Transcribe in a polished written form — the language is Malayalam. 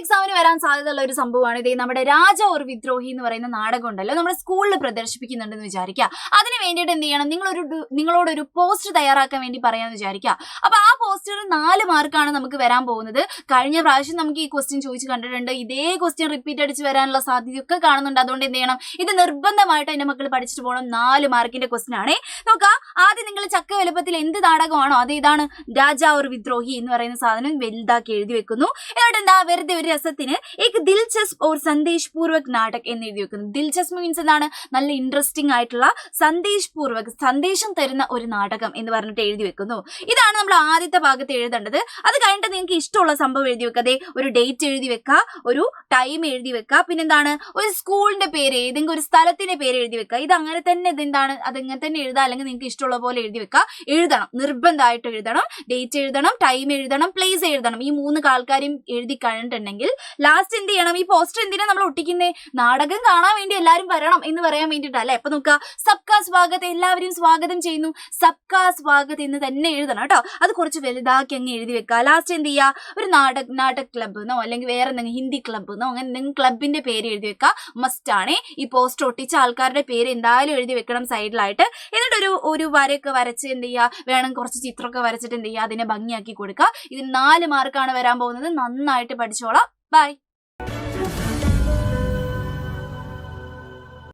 എക്സാമിന് വരാൻ സാധ്യതയുള്ള ഒരു സംഭവമാണ് ഇത്. നമ്മുടെ രാജ ഓർ വിദ്രോഹി എന്ന് പറയുന്ന നാടകം ഉണ്ടല്ലോ, നമ്മുടെ സ്കൂളിൽ പ്രദർശിപ്പിക്കുന്നുണ്ടെന്ന് വിചാരിക്കുക. അതിന് വേണ്ടിയിട്ട് എന്ത് ചെയ്യണം, നിങ്ങളോടൊരു പോസ്റ്റർ തയ്യാറാക്കാൻ വേണ്ടി പറയാന്ന് വിചാരിക്കുക. അപ്പൊ ആ പോസ്റ്റർ 4 മാർക്കാണ് നമുക്ക് വരാൻ പോകുന്നത്. കഴിഞ്ഞ പ്രാവശ്യം നമുക്ക് ഈ ക്വസ്റ്റ്യൻ ചോദിച്ച് കണ്ടിട്ടുണ്ട്. ഇതേ ക്വസ്റ്റ്യൻ റിപ്പീറ്റ് അടിച്ച് വരാനുള്ള സാധ്യതയൊക്കെ കാണുന്നുണ്ട്. അതുകൊണ്ട് എന്ത് ചെയ്യണം, ഇത് നിർബന്ധമായിട്ട് എന്റെ മക്കൾ പഠിച്ചിട്ട് പോകണം. 4 മാർക്കിന്റെ ക്വസ്റ്റ്യൻ ആണേ. നോക്കാം, ആദ്യം നിങ്ങൾ ചക്ക വലുപ്പത്തിൽ എന്ത് നാടകമാണോ അത് ഇതാണ്, രാജ ഓർ വിദ്രോഹി എന്ന് പറയുന്ന സാധനം വലുതാക്കി എഴുതി വെക്കുന്നു. എന്നിട്ട് എന്താ, വെറുതെ ഒരു രസത്തിന് ഏക് ദിൽചസ്പ് ഓർ സന്ദേശ് പൂർവക് നാടക് എന്ന് എഴുതി വെക്കുന്നു. ദിൽചസ്പ് മീൻസ് എന്താണ്, നല്ല ഇൻട്രസ്റ്റിംഗ് ആയിട്ടുള്ള, സന്ദേശ് പൂർവക് സന്ദേശം തരുന്ന ഒരു നാടകം എന്ന് പറഞ്ഞിട്ട് എഴുതി വെക്കുന്നു. ഇതാണ് നമ്മൾ ആദ്യത്തെ ഭാഗത്ത് എഴുതേണ്ടത്. അത് കഴിഞ്ഞിട്ട് നിങ്ങൾക്ക് ഇഷ്ടമുള്ള സംഭവം എഴുതി വെക്കാതെ ഒരു ഡേറ്റ് എഴുതി വെക്കുക, ഒരു ടൈം എഴുതി വെക്കുക, പിന്നെന്താണ് ഒരു സ്കൂളിന്റെ പേര്, ഏതെങ്കിലും ഒരു സ്ഥലത്തിന്റെ പേര് എഴുതി വെക്കുക. ഇത് അങ്ങനെ തന്നെ, ഇതെന്താണ് അതങ്ങനെ തന്നെ എഴുതാം, അല്ലെങ്കിൽ നിങ്ങൾക്ക് ഇഷ്ടമുള്ള പോലെ എഴുതി വെക്കുക. എഴുതണം, നിർബന്ധമായിട്ട് എഴുതണം. ഡേറ്റ് എഴുതണം, ടൈം എഴുതണം, പ്ലേസ് എഴുതണം. ഈ 3 ആൾക്കാരും എഴുതി കഴിഞ്ഞിട്ടുണ്ടെങ്കിൽ ലാസ്റ്റ് എന്ത് ചെയ്യണം, ഈ പോസ്റ്റർ എന്തിനാ നമ്മൾ ഒട്ടിക്കുന്നേ, നാടകം കാണാൻ വേണ്ടി എല്ലാവരും വരണം എന്ന് പറയാൻ വേണ്ടിയിട്ടല്ലേ. അപ്പൊ നോക്കുക, സബ്കാ സ്വാഗത്, എല്ലാവരും സ്വാഗതം ചെയ്യുന്നു, സബ്കാ സ്വാഗത് എന്ന് തന്നെ എഴുതണം കേട്ടോ. അത് കുറച്ച് വലുതാക്കി അങ്ങ് എഴുതി വെക്കുക. ലാസ്റ്റ് എന്ത് ചെയ്യുക, ഒരു നാടക് ക്ലബ് എന്നോ അല്ലെങ്കിൽ വേറെ എന്തെങ്കിലും ഹിന്ദി ക്ലബ് എന്നോ അങ്ങനെ എന്തെങ്കിലും ക്ലബിന്റെ പേര് എഴുതി വെക്കുക. മസ്റ്റ് ആണ്. ഈ പോസ്റ്റർ ഒട്ടിച്ച ആൾക്കാരുടെ പേര് എന്തായാലും എഴുതി വെക്കണം സൈഡിലായിട്ട്. എന്നിട്ട് ഒരു വരയൊക്കെ വരച്ച് എന്ത് ചെയ്യുക, വേണം കുറച്ച് ചിത്രമൊക്കെ വരച്ചിട്ട് എന്ത് ചെയ്യുക, അതിനെ ഭംഗിയാക്കി കൊടുക്കുക. ഇതിന് 4 മാർക്കാണ് വരാൻ പോകുന്നത്. നന്നായിട്ട് പഠിച്ചോളാം. ബൈ.